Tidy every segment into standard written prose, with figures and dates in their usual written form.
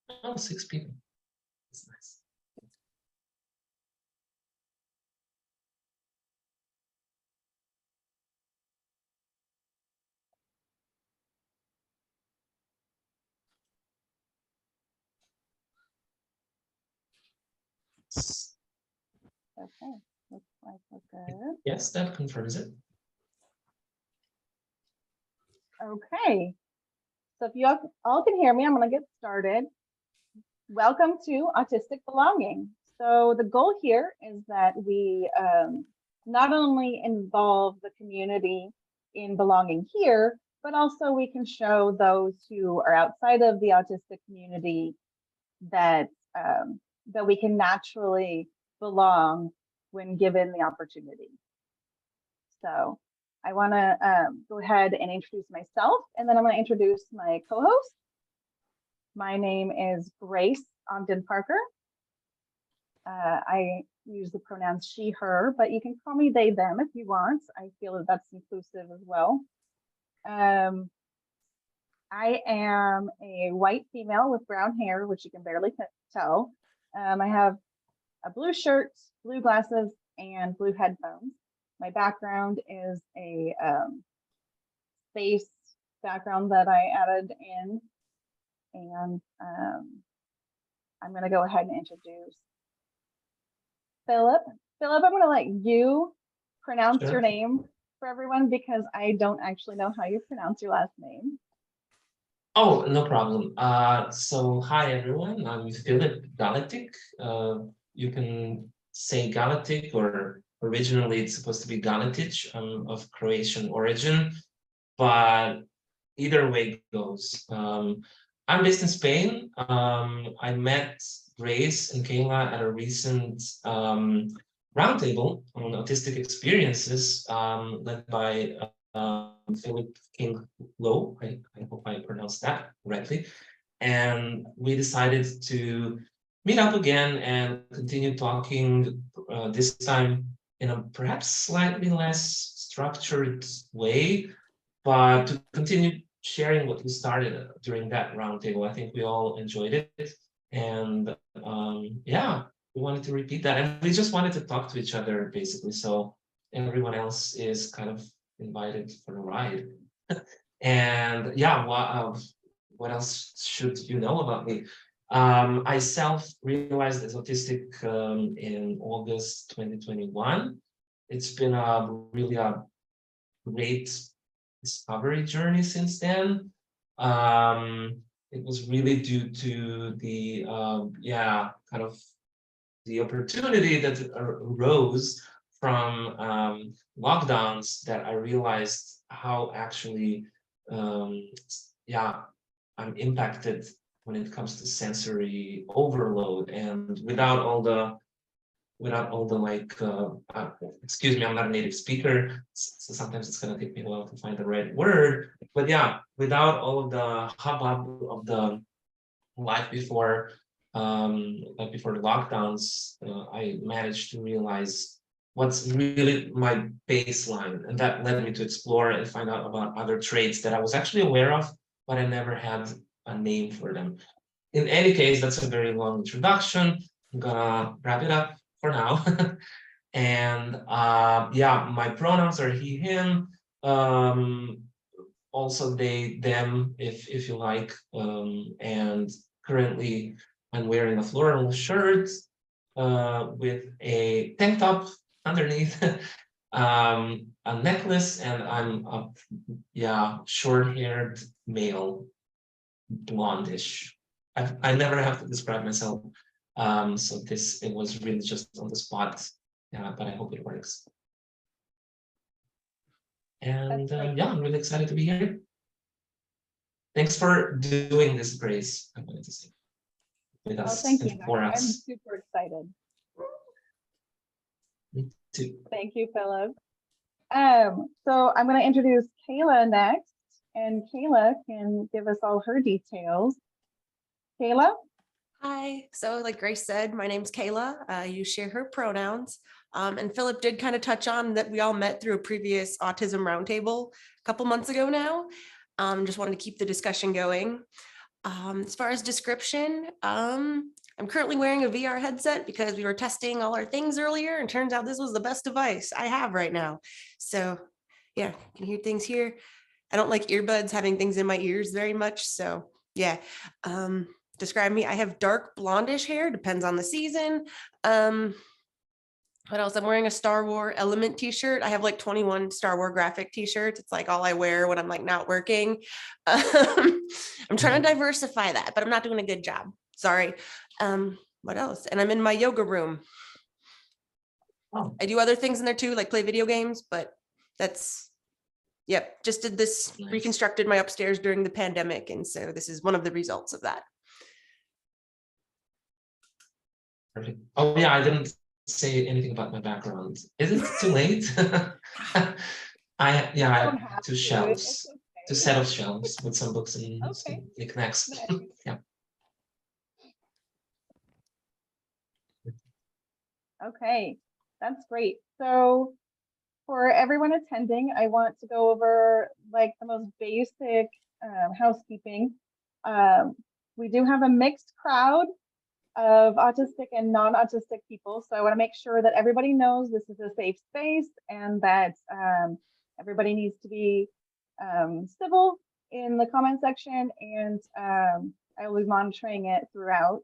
Oh, 6 people. That's nice. Okay, looks like we're good. Yes, that confirms it. Okay, so if you all can hear me, I'm going to get started. Welcome to Autistic Belonging. So the goal here is that we not only involve the community in belonging here, but also we can show those who are outside of the autistic community that that we can naturally belong when given the opportunity. So I want to go ahead and introduce myself, and then I'm going to introduce my co-host. My name is Grace Ogden Parker. I use the pronouns she, her, but you can call me they, them if you want. I feel that that's inclusive as well. I am a white female with brown hair, which you can barely tell. I have a blue shirt, blue glasses, and blue headphones. My background is a space background that I added in. And I'm going to go ahead and introduce Philip. Philip, I'm going to let you pronounce your name for everyone because I don't actually know how you pronounce your last name. Oh, no problem. So hi everyone, I'm Philip Galactic. You can say Galactic, or originally it's supposed to be Galatic. I'm of Croatian origin, but either way goes. I'm based in Spain. I met Grace and Kayla at a recent roundtable on autistic experiences led by Philip King Lowe. I hope I pronounced that correctly. And we decided to meet up again and continue talking, this time in a perhaps slightly less structured way, but to continue sharing what we started during that roundtable. I think we all enjoyed it. And yeah, we wanted to repeat that. And we just wanted to talk to each other, basically. So everyone else is kind of invited for the ride. And yeah, what else should you know about me? I self-realized as autistic in August 2021. It's been really a great discovery journey since then. It was really due to the kind of the opportunity that arose from lockdowns, that I realized how actually I'm impacted when it comes to sensory overload, and without all the like excuse me, I'm not a native speaker, so sometimes it's going to take me a while to find the right word, but yeah, without all of the hubbub of the life before the lockdowns, I managed to realize what's really my baseline, and that led me to explore and find out about other traits that I was actually aware of, but I never had a name for them. In any case, that's a very long introduction. I'm gonna wrap it up for now. And yeah, my pronouns are he, him, also they, them, if you like. And currently I'm wearing a floral shirt with a tank top underneath, a necklace, and I'm a short-haired male, blondish. I never have to describe myself. So it was really just on the spot. Yeah, but I hope it works. And yeah, I'm really excited to be here. Thanks for doing this, Grace. I wanted to say with us. Thank you. For us. I'm super excited. Me too. Thank you, Philip. So I'm going to introduce Kayla next, and Kayla can give us all her details. Kayla? Hi. So like Grace said, my name's Kayla. You share her pronouns. And Philip did kind of touch on that we all met through a previous autism roundtable a couple months ago now. Just wanted to keep the discussion going. As far as description, I'm currently wearing a VR headset because we were testing all our things earlier, and turns out this was the best device I have right now. So yeah, you can hear things here. I don't like earbuds having things in my ears very much. So yeah, describe me. I have dark blondish hair, depends on the season. What else? I'm wearing a Star Wars Element t-shirt. I have like 21 Star Wars graphic t-shirts. It's like all I wear when I'm like not working. I'm trying to diversify that, but I'm not doing a good job. Sorry. What else? And I'm in my yoga room. Oh, I do other things in there too, like play video games, but that's, yep, just did this, nice. reconstructed my upstairs during the pandemic. And so this is one of the results of that. Perfect. Oh yeah, I didn't say anything about my background. Is it too late? I have Don't two have to. It's shelves, two okay. set of shelves with some books and Okay. some knickknacks. Nice. Yeah. Okay, that's great. So for everyone attending, I want to go over like the most basic housekeeping. We do have a mixed crowd of autistic and non-autistic people. So I want to make sure that everybody knows this is a safe space and that everybody needs to be civil in the comment section, and I will be monitoring it throughout.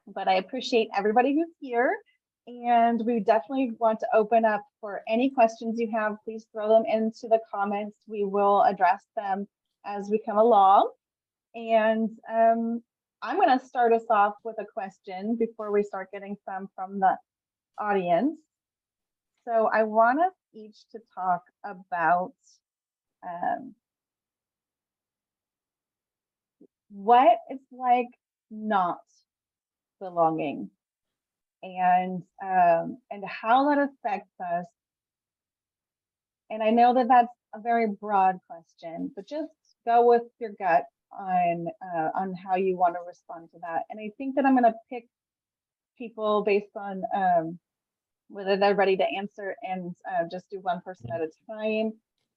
But I appreciate everybody who's here, and we definitely want to open up for any questions you have. Please throw them into the comments. We will address them as we come along. And I'm going to start us off with a question before we start getting some from the audience. So I want us each to talk about what it's like not belonging, and how that affects us. And I know that that's a very broad question, but just go with your gut on how you want to respond to that. And I think that I'm going to pick people based on whether they're ready to answer, and just do one person at a time.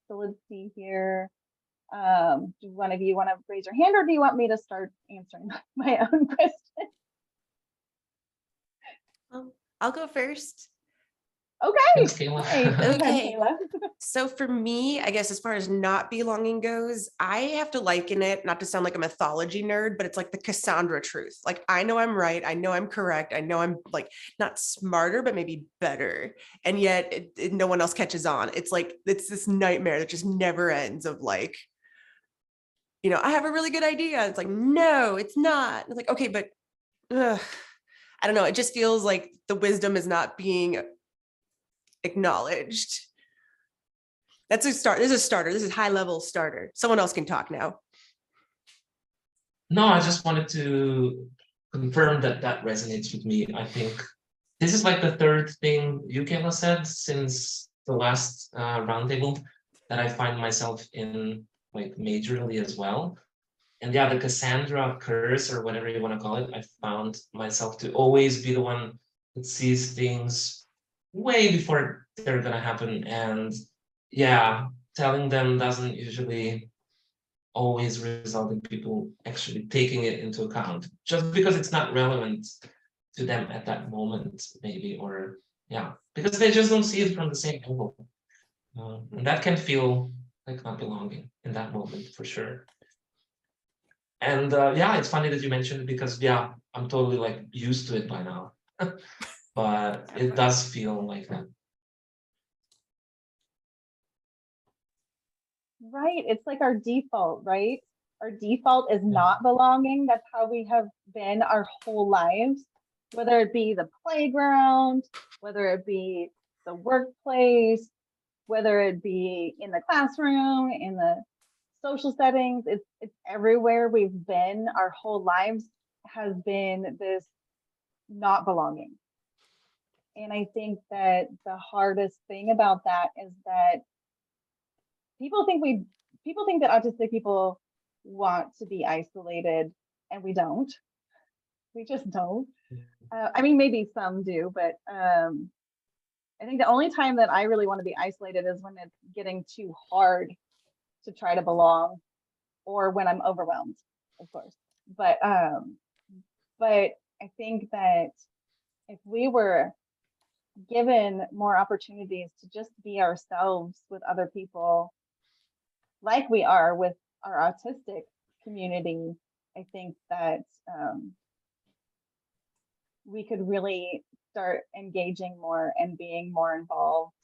So let's see here. Do one of you want to raise your hand, or do you want me to start answering my own question? I'll go first. Okay. Thanks, Kayla. Hey, go ahead, Okay. Kayla. So for me, I guess as far as not belonging goes, I have to liken it, not to sound like a mythology nerd, but it's like the Cassandra truth. Like, I know I'm right. I know I'm correct. I know I'm like not smarter, but maybe better. And yet no one else catches on. It's like, it's this nightmare that just never ends of like, you know, I have a really good idea. It's like, no, it's not. It's like, okay, but I don't know. It just feels like the wisdom is not being acknowledged. That's a start. This is a starter. This is high level starter. Someone else can talk now. No, I just wanted to confirm that that resonates with me. I think this is like the third thing you, Kayla, said since the last roundtable that I find myself in like majorly as well. And yeah, the Cassandra curse, or whatever you want to call it, I found myself to always be the one that sees things way before they're gonna happen. And yeah, telling them doesn't usually always result in people actually taking it into account, just because it's not relevant to them at that moment, maybe, or yeah, because they just don't see it from the same angle. And that can feel like not belonging in that moment for sure. And yeah, it's funny that you mentioned it, because yeah, I'm totally like used to it by now. But it does feel like that. Right. It's like our default, right? Our default is not belonging. That's how we have been our whole lives, whether it be the playground, whether it be the workplace, whether it be in the classroom, in the social settings. It's everywhere we've been. Our whole lives has been this not belonging. And I think that the hardest thing about that is that people think that autistic people want to be isolated, and we don't. We just don't. I mean, maybe some do, but I think the only time that I really want to be isolated is when it's getting too hard to try to belong, or when I'm overwhelmed, of course. But I think that if we were given more opportunities to just be ourselves with other people, like we are with our autistic community, I think that we could really start engaging more and being more involved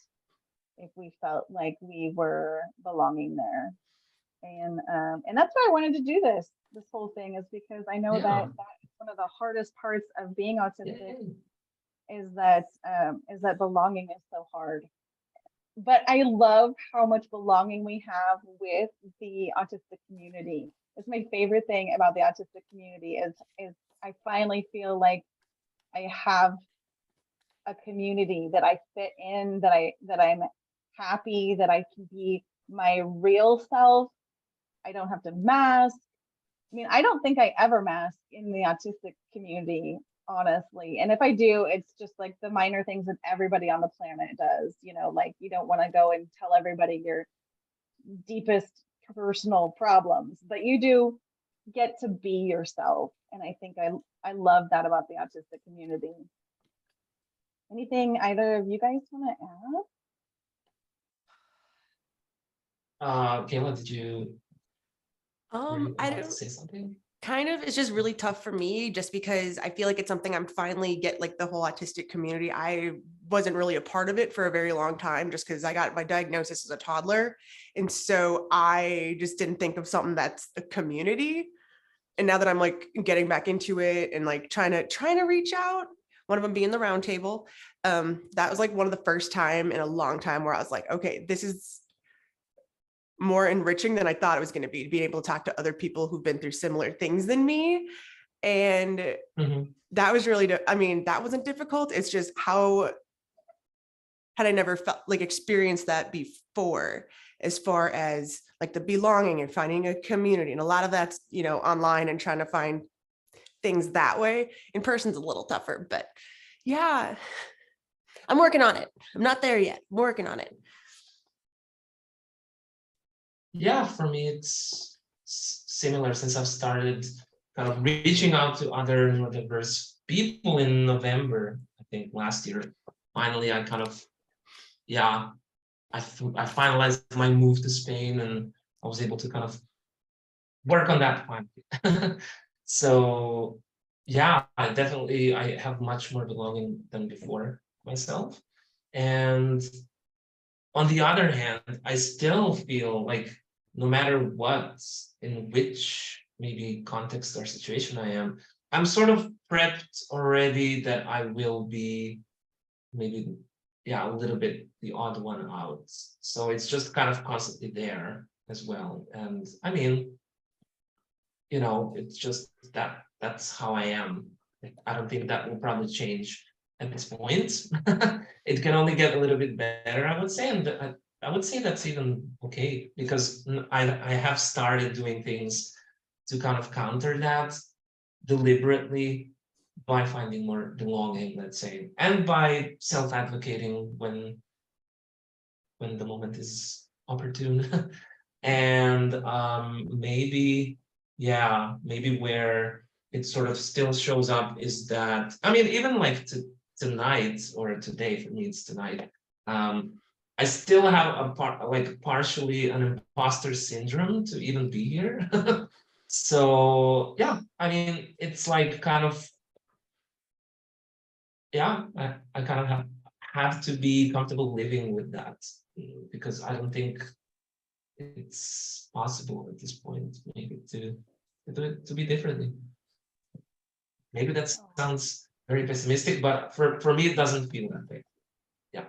if we felt like we were belonging there. And that's why I wanted to do this whole thing, is because I know that that's one of the hardest parts of being autistic, is that belonging is so hard. But I love how much belonging we have with the autistic community. It's my favorite thing about the autistic community is I finally feel like I have a community that I fit in, that I'm happy, that I can be my real self. I don't have to mask. I mean, I don't think I ever mask in the autistic community, honestly. And if I do, it's just like the minor things that everybody on the planet does, like you don't want to go and tell everybody your deepest personal problems, but you do get to be yourself. And I think I love that about the autistic community. Anything either of you guys want to add? Kayla, did you I don't say something? Kind of, it's just really tough for me, just because I feel like it's something I'm finally get, like the whole autistic community. I wasn't really a part of it for a very long time, just because I got my diagnosis as a toddler. And so I just didn't think of something that's a community. And now that I'm like getting back into it and like trying to reach out, one of them being the round table, that was like one of the first time in a long time where I was like, okay, this is more enriching than I thought it was going to be able to talk to other people who've been through similar things than me. And that was really, that wasn't difficult. It's just how had I never felt like experienced that before, as far as like the belonging and finding a community. And a lot of that's, online and trying to find things that way. In person's a little tougher, but yeah, I'm working on it. I'm not there yet. I'm working on it. Yeah, for me, it's similar, since I've started kind of reaching out to other neurodiverse people in November, I think last year. Finally, I kind of, I finalized my move to Spain, and I was able to kind of work on that finally. So yeah, I have much more belonging than before myself. And on the other hand, I still feel like no matter what, in which maybe context or situation I am, I'm sort of prepped already that I will be maybe, a little bit the odd one out. So it's just kind of constantly there as well. And I mean, it's just that's how I am. I don't think that will probably change at this point. It can only get a little bit better, I would say. And I would say that's even okay, because I have started doing things to kind of counter that deliberately, by finding more belonging, let's say, and by self-advocating when the moment is opportune. And maybe where it sort of still shows up is that, I mean, even like tonight, or today, for me it's tonight, I still have partially an imposter syndrome to even be here. So yeah, I mean, it's like kind of, I kind of have to be comfortable living with that, because I don't think it's possible at this point, maybe to do it, to be differently. Maybe that sounds very pessimistic, but for me, it doesn't feel that way. Yeah.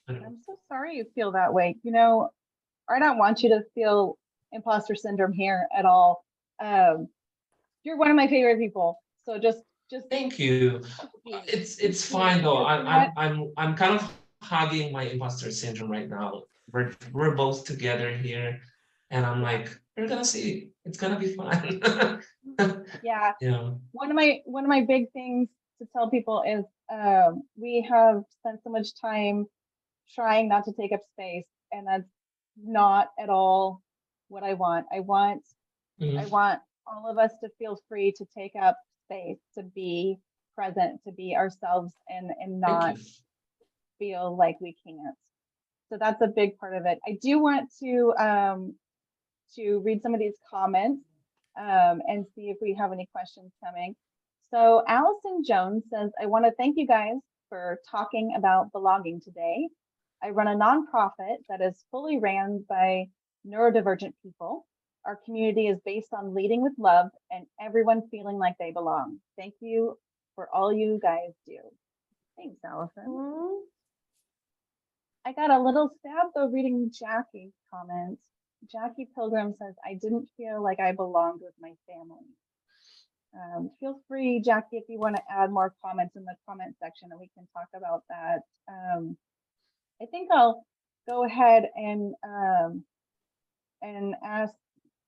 I'm so sorry you feel that way. I don't want you to feel imposter syndrome here at all. You're one of my favorite people. So just thank you. It's fine though. I'm kind of hugging my imposter syndrome right now. We're both together here, and I'm like, we're gonna see. It's gonna be fun. Yeah. Yeah. One of my big things to tell people is we have spent so much time trying not to take up space, and that's not at all what I want. I want all of us to feel free to take up space, to be present, to be ourselves, and not feel like we can't. So that's a big part of it. I do want to read some of these comments and see if we have any questions coming. So Allison Jones says, I want to thank you guys for talking about belonging today. I run a nonprofit that is fully ran by neurodivergent people. Our community is based on leading with love and everyone feeling like they belong. Thank you for all you guys do. Thanks, Allison. Aww. I got a little stab though reading Jackie's comments. Jackie Pilgrim says, I didn't feel like I belonged with my family. Feel free, Jackie, if you want to add more comments in the comment section and we can talk about that. I think I'll go ahead and ask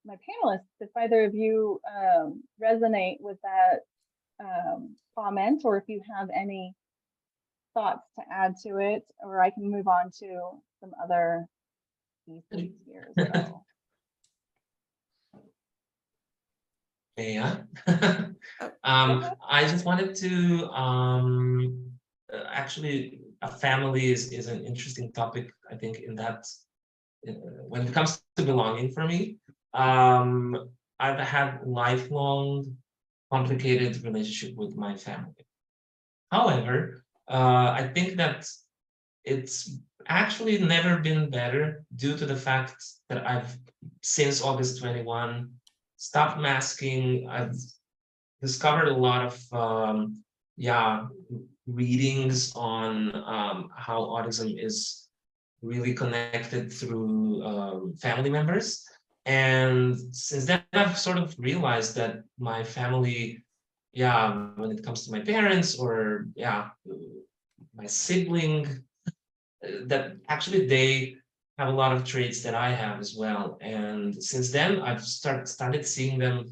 my panelists if either of you resonate with that comment, or if you have any thoughts to add to it, or I can move on to some other pieces here. So. Yeah. I just wanted to actually, a family is an interesting topic, I think, in that when it comes to belonging for me. I've had lifelong complicated relationship with my family. However, I think that it's actually never been better due to the fact that I've, since August 21, stopped masking. I've discovered a lot of readings on how autism is really connected through family members. And since then, I've sort of realized that my family, when it comes to my parents or my sibling, that actually they have a lot of traits that I have as well. And since then, I've started seeing them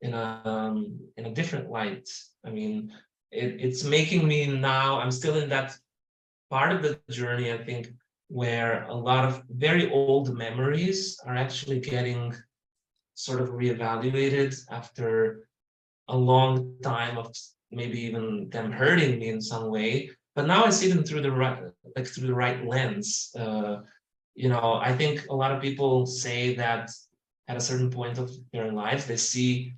in a different light. I mean, it's making me now, I'm still in that part of the journey, I think, where a lot of very old memories are actually getting sort of reevaluated after a long time of maybe even them hurting me in some way. But now I see them through the right lens. I think a lot of people say that at a certain point of their lives, they see,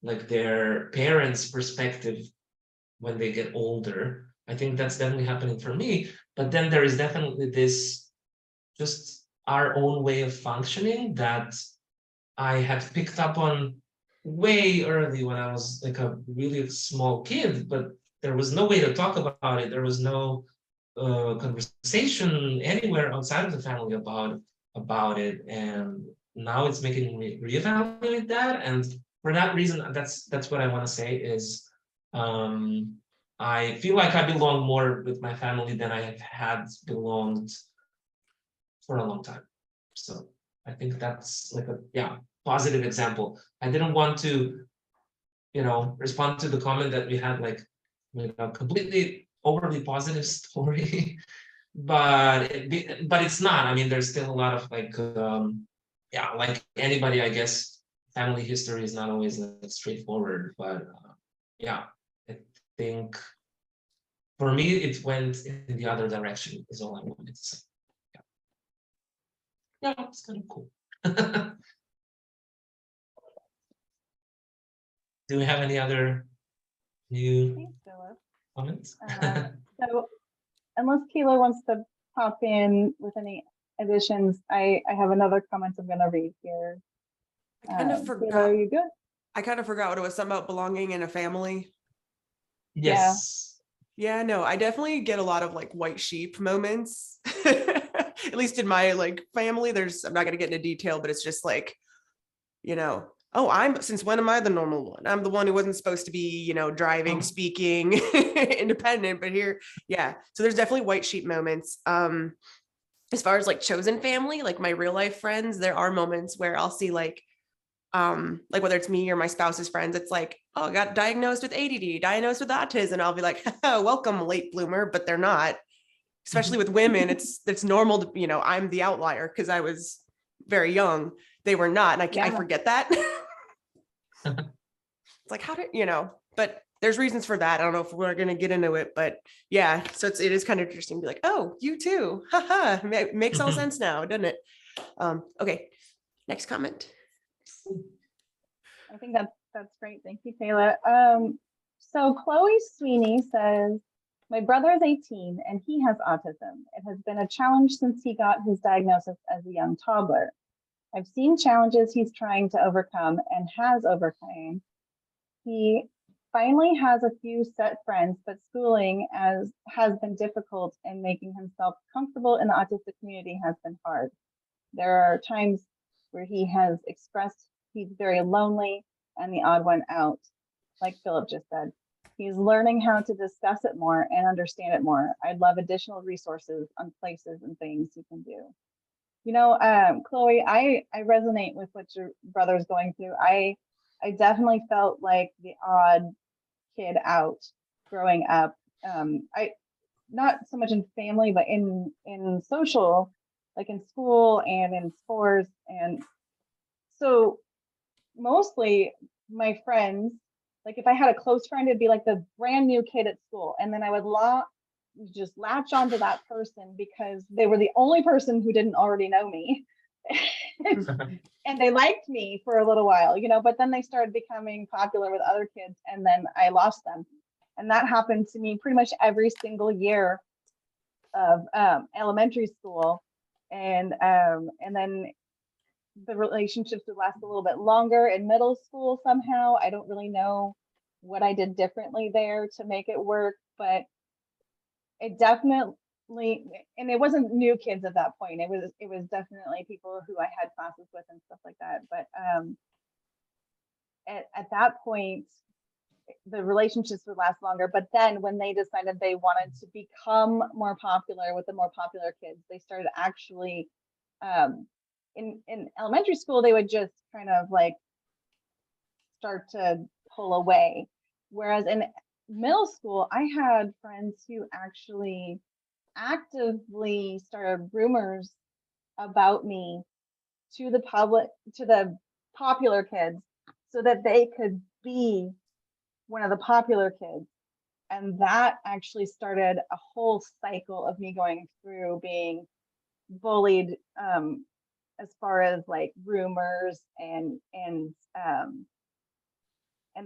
like their parents' perspective when they get older. I think that's definitely happening for me. But then there is definitely this, just our own way of functioning that I had picked up on way early when I was like a really small kid, but there was no way to talk about it. There was no conversation anywhere outside of the family about it. And now it's making me reevaluate that. And for that reason, that's what I want to say is I feel like I belong more with my family than I have had belonged for a long time. So I think that's like a positive example. I didn't want to, respond to the comment that we had like completely overly positive story, but it's not. I mean, there's still a lot of like like anybody, I guess, family history is not always like straightforward. But I think for me it went in the other direction. Is all I wanted to say. Yeah, it's kind of cool. Do we have any other new comments? So unless Keela wants to pop in with any additions, I have another comment I'm going to read here. I kind of forgot. Keila, are you good? I kind of forgot what it was, something about belonging in a family. Yes. Yeah, no, I definitely get a lot of like white sheep moments. At least in my like family, I'm not going to get into detail, but it's just like, since when am I the normal one? I'm the one who wasn't supposed to be, driving, speaking, independent, but here, So there's definitely white sheep moments. As far as like chosen family, like my real life friends, there are moments where I'll see like whether it's me or my spouse's friends, it's like, oh, I got diagnosed with ADD, diagnosed with autism. I'll be like, welcome, late bloomer, but they're not. Especially with women, it's normal to, I'm the outlier because I was very young, they were not. And I Yeah. forget that. It's like, how did, but there's reasons for that. I don't know if we're going to get into it, but yeah. So it is kind of interesting to be like, oh, you too. Haha. Makes all sense now, doesn't it? Okay. Next comment. I think that's great. Thank you, Kayla. So Chloe Sweeney says, my brother is 18 and he has autism. It has been a challenge since he got his diagnosis as a young toddler. I've seen challenges he's trying to overcome and has overcome. He finally has a few set friends, but schooling has been difficult, and making himself comfortable in the autistic community has been hard. There are times where he has expressed he's very lonely and the odd one out, like Philip just said. He's learning how to discuss it more and understand it more. I'd love additional resources on places and things you can do. Chloe, I resonate with what your brother's going through. I definitely felt like the odd kid out growing up. I not so much in family, but in social, like in school and in sports. And so mostly my friends, like if I had a close friend, it'd be like the brand new kid at school. And then I would just latch onto that person because they were the only person who didn't already know me. And they liked me for a little while, but then they started becoming popular with other kids, and then I lost them. And that happened to me pretty much every single year of elementary school. And then the relationships would last a little bit longer in middle school somehow. I don't really know what I did differently there to make it work, but it definitely, and it wasn't new kids at that point. It was definitely people who I had classes with and stuff like that. But at that point, the relationships would last longer. But then when they decided they wanted to become more popular with the more popular kids, they started actually in elementary school, they would just kind of like start to pull away. Whereas in middle school, I had friends who actually actively started rumors about me to the public, to the popular kids, so that they could be one of the popular kids. And that actually started a whole cycle of me going through being bullied, as far as like rumors and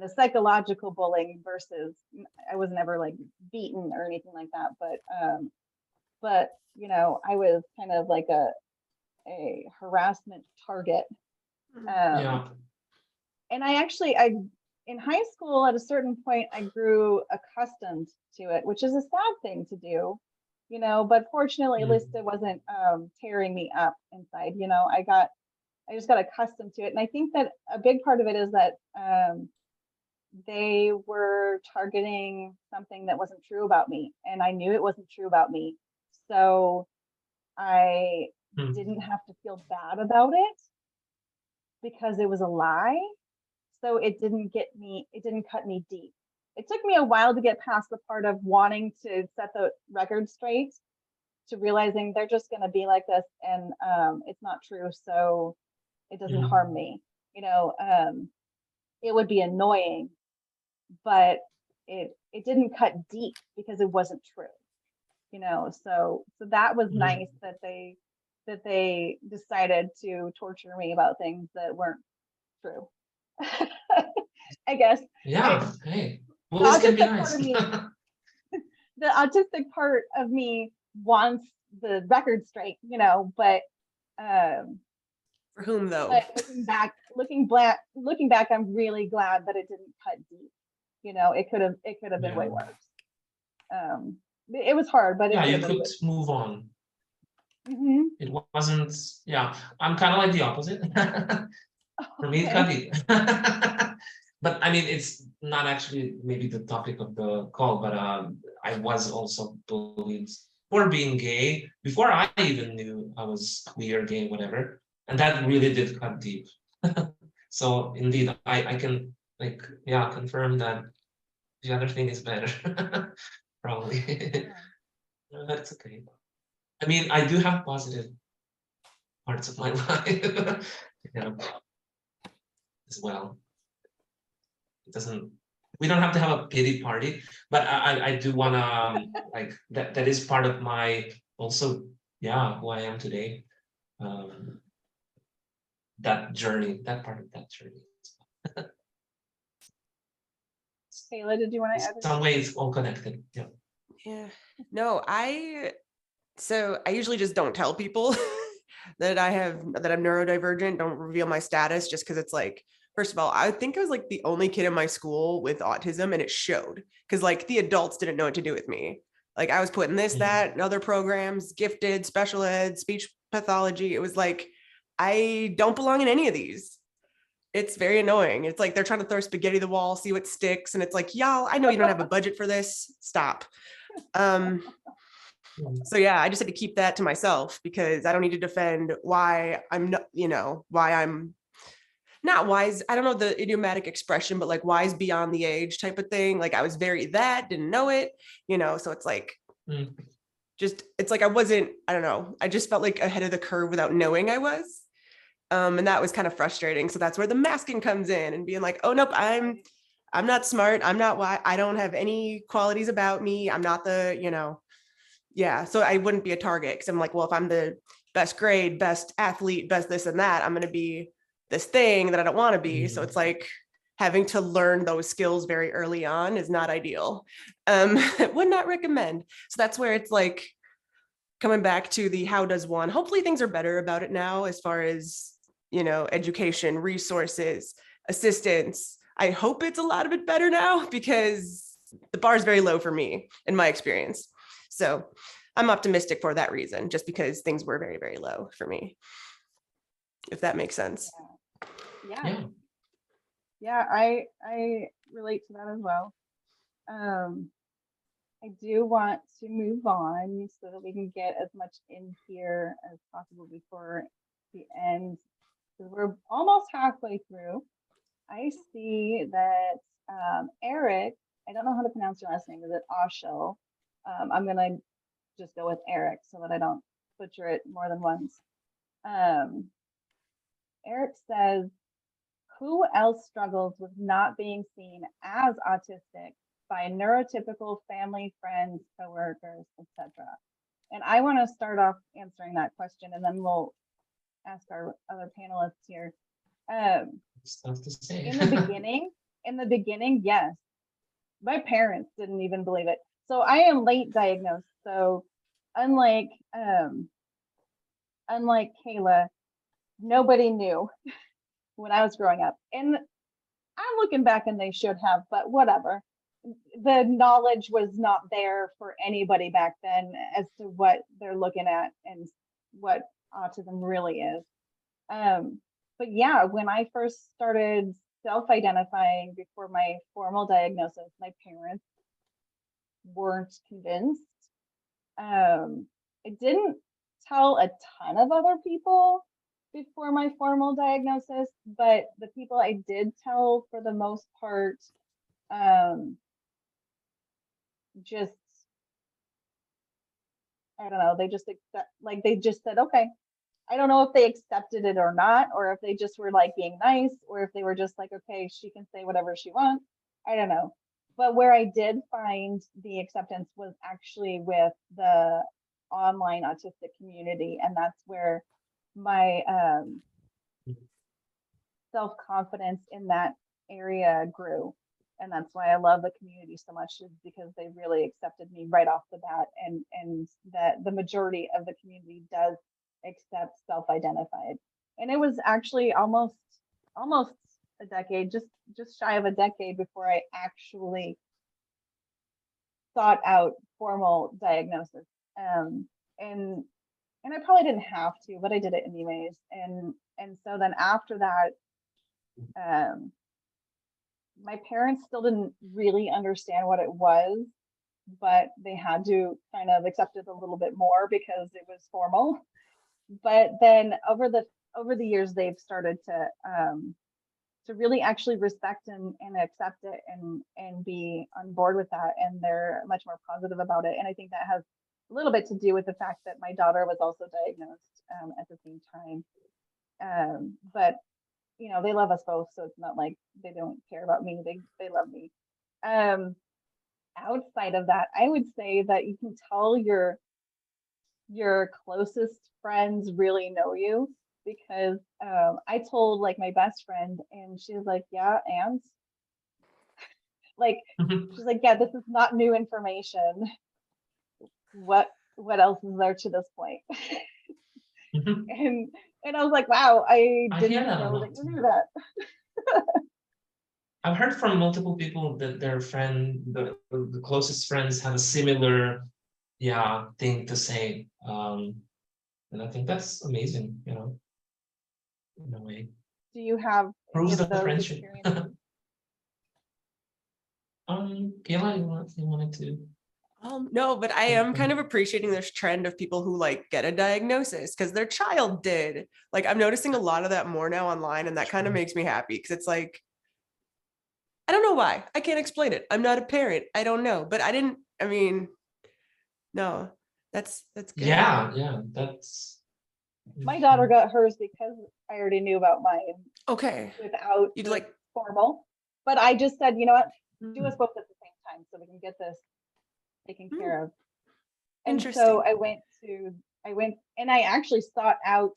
the psychological bullying versus I was never like beaten or anything like that, but I was kind of like a harassment target. Yeah. And I in high school at a certain point I grew accustomed to it, which is a sad thing to do, but fortunately at least it wasn't tearing me up inside. I just got accustomed to it. And I think that a big part of it is that they were targeting something that wasn't true about me, and I knew it wasn't true about me. So I didn't have to feel bad about it because it was a lie. So it didn't cut me deep. It took me a while to get past the part of wanting to set the record straight, to realizing they're just going to be like this, and it's not true, so it doesn't harm me. It would be annoying, but it didn't cut deep because it wasn't true. So that was nice that they decided to torture me about things that weren't true. I guess. Yeah. Hey, well, this can be nice. The autistic part of me wants the record straight, but for whom though? But looking back, I'm really glad that it didn't cut deep. It could have been way worse. It was hard, but you could move on. It wasn't. Yeah, I'm kind of like the opposite. For me, it cut deep. But I mean, it's not actually maybe the topic of the call, but I was also bullied for being gay before I even knew I was queer, gay, whatever. And that really did cut deep. So indeed, I can confirm that the other thing is better. Probably. No, that's okay. I mean, I do have positive parts of my life. Yeah, as well. It doesn't. We don't have to have a pity party, but I do wanna like that is part of my also, yeah, who I am today. Um, that journey, that part of that journey. Kayla, did you want to add In some ways, all connected. Yeah. Yeah. No, so I usually just don't tell people that I'm neurodivergent, don't reveal my status just because it's like, first of all, I think I was like the only kid in my school with autism, and it showed because like the adults didn't know what to do with me. Like I was putting this, that, and other programs, gifted, special ed, speech pathology. It was like, I don't belong in any of these. It's very annoying. It's like they're trying to throw spaghetti at the wall, see what sticks. And it's like, y'all, I know you don't have a budget for this. Stop. So yeah, I just had to keep that to myself because I don't need to defend why I'm not, why I'm not wise. I don't know the idiomatic expression, but like wise beyond the age type of thing. Like I was very that, didn't know it, so it's like, it's like I don't know. I just felt like ahead of the curve without knowing I was. And that was kind of frustrating. So that's where the masking comes in and being like, oh, nope, I'm not smart. I'm not why I don't have any qualities about me. I'm not yeah. So I wouldn't be a target because I'm like, well, if I'm the best grade, best athlete, best this and that, I'm going to be this thing that I don't want to be. So it's like having to learn those skills very early on is not ideal. Would not recommend. So that's where it's like coming back to the how does one, hopefully things are better about it now as far as, education, resources, assistance. I hope it's a lot of it better now because the bar is very low for me in my experience. So I'm optimistic for that reason, just because things were very, very low for me, if that makes sense. Yeah, I relate to that as well. I do want to move on so that we can get as much in here as possible before the end, because we're almost halfway through. I see that Eric, I don't know how to pronounce your last name. Is it Oshel? I'm going to just go with Eric so that I don't butcher it more than once. Eric says, who else struggles with not being seen as autistic by neurotypical family, friends, coworkers, etc.? And I want to start off answering that question, and then we'll ask our other panelists here. Stuff to say. In the beginning, yes. My parents didn't even believe it. So I am late diagnosed. So unlike Kayla, nobody knew when I was growing up. And I'm looking back and they should have, but whatever. The knowledge was not there for anybody back then as to what they're looking at and what autism really is. But yeah, when I first started self-identifying before my formal diagnosis, my parents weren't convinced. I didn't tell a ton of other people before my formal diagnosis, but the people I did tell, for the most part, just, I don't know, they just they just said, okay. I don't know if they accepted it or not, or if they just were like being nice, or if they were just like, okay, she can say whatever she wants. I don't know. But where I did find the acceptance was actually with the online autistic community. And that's where my self-confidence in that area grew. And that's why I love the community so much, is because they really accepted me right off the bat, and that the majority of the community does accept self-identified. And it was actually almost a decade, just shy of a decade, before I actually sought out formal diagnosis. And I probably didn't have to, but I did it anyways. And so then after that, my parents still didn't really understand what it was, but they had to kind of accept it a little bit more because it was formal. But then over the years, they've started to really actually respect and accept it and be on board with that, and they're much more positive about it. And I think that has little bit to do with the fact that my daughter was also diagnosed at the same time. But you know, they love us both, so it's not like they don't care about me. They love me. Outside of that, I would say that you can tell your closest friends really know you, because I told like my best friend, and she was like, yeah, and like she's like, yeah, this is not new information. What else is there to this point? and I was like, wow, I I hear didn't that a know that lot. you knew that. I've heard from multiple people that their friend, the closest friends, have a similar, yeah, thing to say. And I think that's amazing, you know, in a way. Do you have any Proves of the those friendship. experiences? Kayla, you wanted to? No, but I am kind of appreciating this trend of people who like get a diagnosis because their child did. Like I'm noticing a lot of that more now online, and that kind of makes me happy because it's like, I don't know why. I can't explain it. I'm not a parent. I don't know. But I mean, no, that's good. Yeah, that's My daughter got hers because I already knew about mine Okay. without You'd the like, formal. But I just said, you know what, do us both at the same time so we can get this taken care of. And so interesting. I went and I actually sought out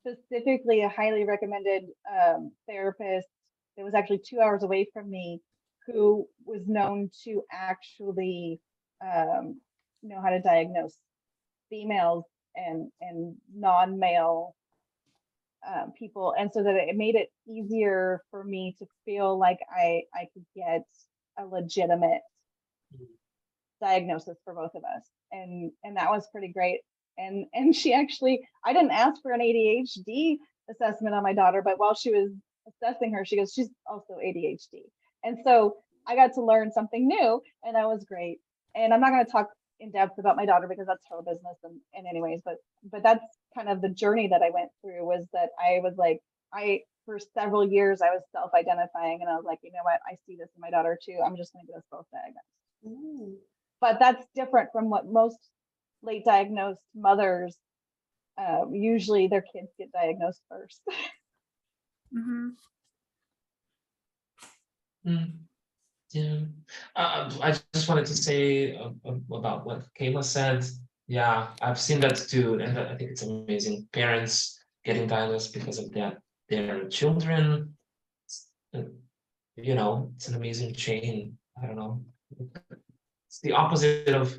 specifically a highly recommended therapist that was actually 2 hours away from me, who was known to actually know how to diagnose females and non-male people, and so that it made it easier for me to feel like I could get a legitimate diagnosis for both of us, and that was pretty great. And she actually, I didn't ask for an ADHD assessment on my daughter, but while she was assessing her, she goes, she's also ADHD. And so I got to learn something new, and that was great. And I'm not going to talk in depth about my daughter because that's her business, and anyways, but that's kind of the journey that I went through, was that I was like, for several years I was self-identifying, and I was like, you know what, I see this in my daughter too, I'm just going to get us both diagnosed. Ooh. But that's different from what most late diagnosed mothers, usually their kids get diagnosed first. Mm-hmm. Yeah. I just wanted to say about what Kayla said. Yeah, I've seen that too, and I think it's amazing. Parents getting diagnosed because of that, their children. uh, You know, it's an amazing chain. I don't know. It's the opposite of,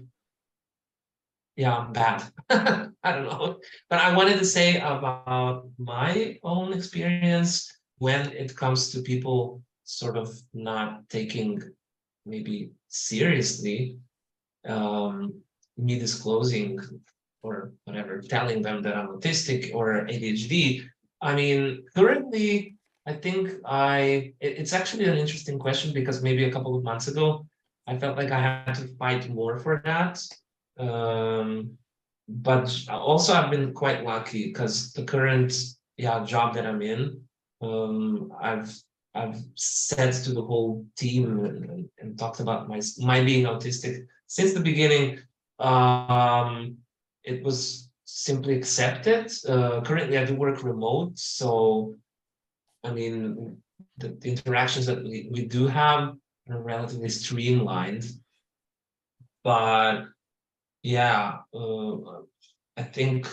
yeah, bad. I don't know. But I wanted to say about my own experience when it comes to people sort of not taking maybe seriously me disclosing or whatever, telling them that I'm autistic or ADHD. I mean, currently, I think it's actually an interesting question, because maybe a couple of months ago, I felt like I had to fight more for that. But also I've been quite lucky because the current, yeah, job that I'm in, I've said to the whole team and talked about my being autistic since the beginning. It was simply accepted. Currently, I do work remote, so I mean, the interactions that we do have are relatively streamlined. But yeah, I think,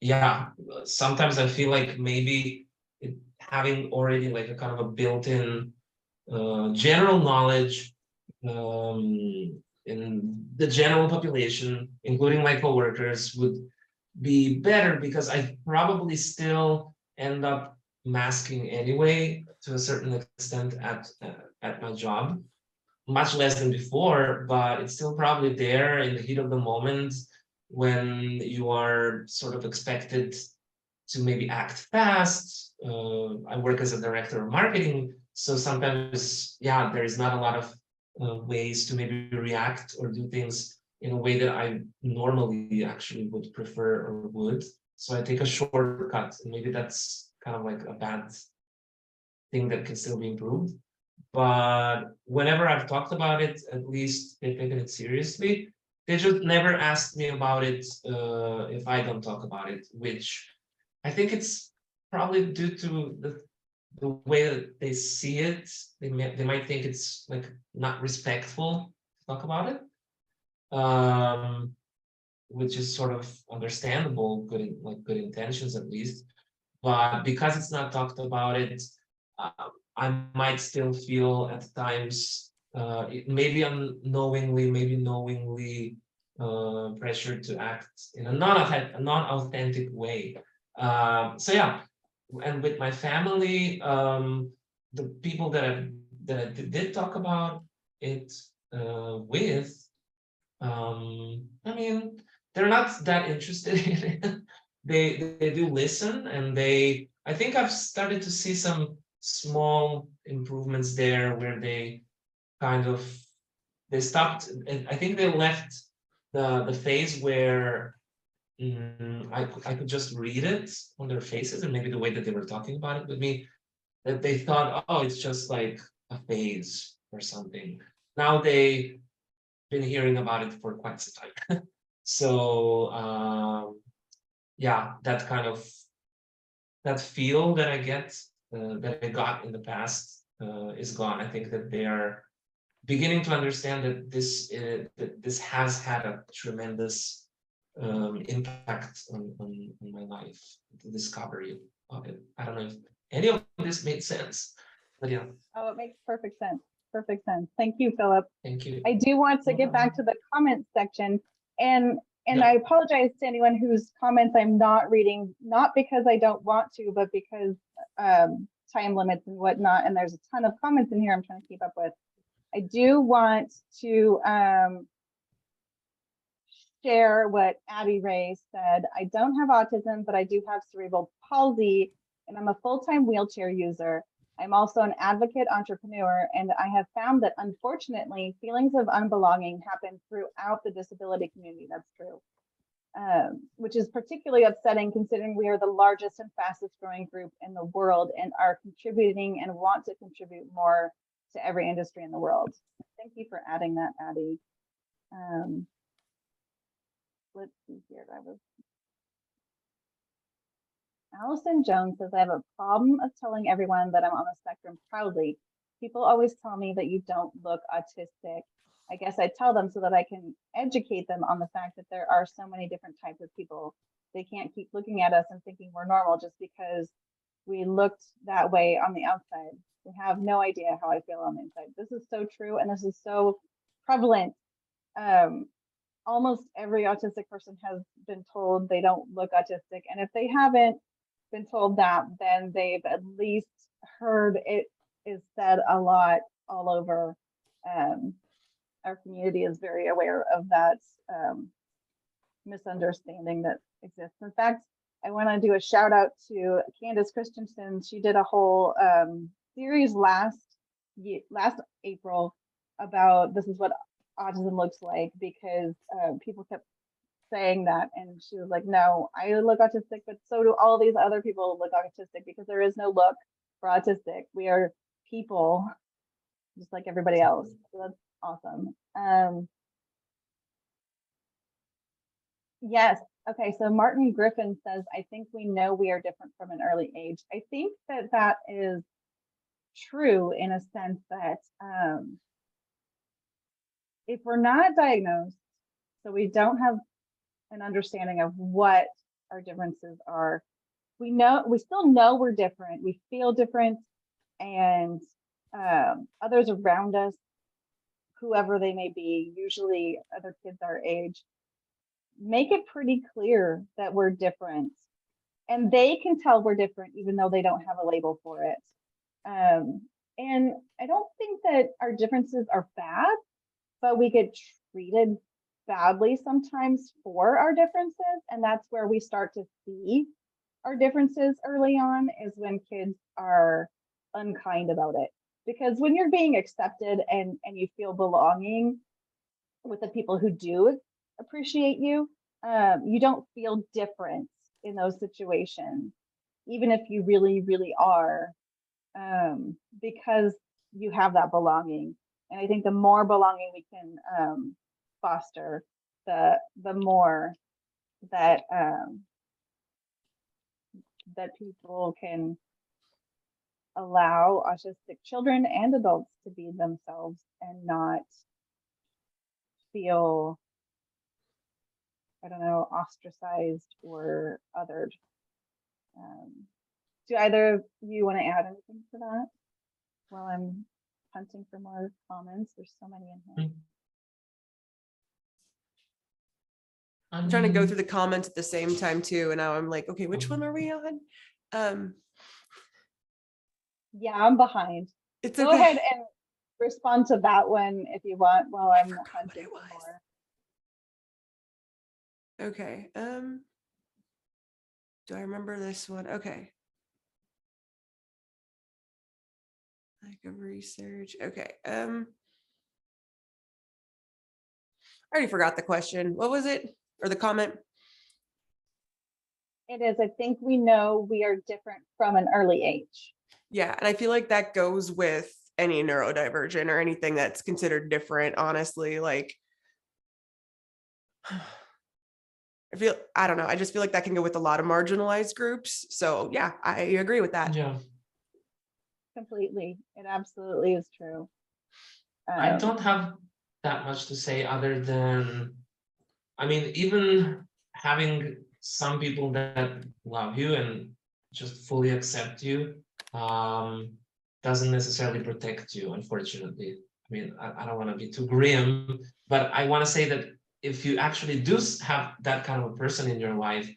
yeah, sometimes I feel like maybe having already like a kind of a built-in general knowledge in the general population, including my coworkers, would be better, because I probably still end up masking anyway to a certain extent at my job, much less than before, but it's still probably there in the heat of the moment when you are sort of expected to maybe act fast. I work as a director of marketing, so sometimes, yeah, there is not a lot of ways to maybe react or do things in a way that I normally actually would prefer or would. So I take a shortcut, and maybe that's kind of like a bad thing that can still be improved. But whenever I've talked about it, at least they've taken it seriously. they just never asked me about it if I don't talk about it, which I think it's probably due to the way that they see it. They might think it's like not respectful to talk about it, which is sort of understandable, good intentions at least. But because it's not talked about it, I might still feel at times, maybe unknowingly, maybe knowingly, pressured to act in a non-authentic way. So yeah, and with my family, the people that I did talk about it with, I mean, they're not that interested in it. They do listen, and I think I've started to see some small improvements there where they kind of they stopped, and I think they left the phase where I could just read it on their faces, and maybe the way that they were talking about it with me, that they thought, oh, it's just like a phase or something. Now they've been hearing about it for quite some time. So yeah, that kind of that feel that I get that I got in the past is gone. I think that they are beginning to understand that this has had a tremendous impact on my life, the discovery of it. I don't know if any of this made sense, but yeah. Oh, it makes perfect sense. Perfect sense. Thank you, Philip. Thank you. I do want to get back to the comments section, and Yeah. I apologize to anyone whose comments I'm not reading, not because I don't want to, but because time limits and whatnot. And there's a ton of comments in here I'm trying to keep up with. I do want to share what Abby Ray said. I don't have autism, but I do have cerebral palsy, and I'm a full-time wheelchair user. I'm also an advocate entrepreneur, and I have found that unfortunately, feelings of unbelonging happen throughout the disability community. That's true, which is particularly upsetting considering we are the largest and fastest growing group in the world and are contributing and want to contribute more to every industry in the world. Thank you for adding that, Abby. Let's see here. Allison Jones says, I have a problem of telling everyone that I'm on the spectrum proudly. People always tell me that you don't look autistic. I guess I tell them so that I can educate them on the fact that there are so many different types of people. They can't keep looking at us and thinking we're normal just because we looked that way on the outside. They have no idea how I feel on the inside. This is so true, and this is so prevalent. Almost every autistic person has been told they don't look autistic, and if they haven't been told that, then they've at least heard it is said a lot all over. Our community is very aware of that misunderstanding that exists. In fact, I want to do a shout out to Candace Christensen. She did a whole series last April about this is what autism looks like, because people kept saying that, and she was like, no, I look autistic, but so do all these other people look autistic, because there is no look for autistic. We are people just like everybody else. So that's awesome. Yes. Okay, so Martin Griffin says, I think we know we are different from an early age. I think that that is true in a sense that if we're not diagnosed, so we don't have an understanding of what our differences are, we still know we're different, we feel different, and others around us, whoever they may be, usually other kids our age, make it pretty clear that we're different, and they can tell we're different even though they don't have a label for it. And I don't think that our differences are bad, but we get treated badly sometimes for our differences, and that's where we start to see our differences early on, is when kids are unkind about it. Because when you're being accepted and you feel belonging with the people who do appreciate you, you don't feel different in those situations, even if you really, really are, because you have that belonging. And I think the more belonging we can foster, the more that that people can allow autistic children and adults to be themselves and not feel, I don't know, ostracized or othered. Do either of you want to add anything to that while I'm hunting for more comments? There's so many in here. I'm trying to go through the comments at the same time too, and now I'm like, okay, which one are we on? Yeah, I'm behind. It's Go okay. ahead and respond to that one if you want while I'm forgot what hunting it for was. more. Okay. Do I remember this one? Okay. Like a research. Okay. I already forgot the question. What was it? Or the comment? It is, I think we know we are different from an early age. Yeah, and I feel like that goes with any neurodivergent or anything that's considered different, honestly. Like, I don't know. I just feel like that can go with a lot of marginalized groups. So yeah, I agree with that. Yeah. Completely. It absolutely is true. I don't have that much to say other than, I mean, even having some people that love you and just fully accept you doesn't necessarily protect you, unfortunately. I mean, I don't want to be too grim, but I want to say that if you actually do have that kind of a person in your life,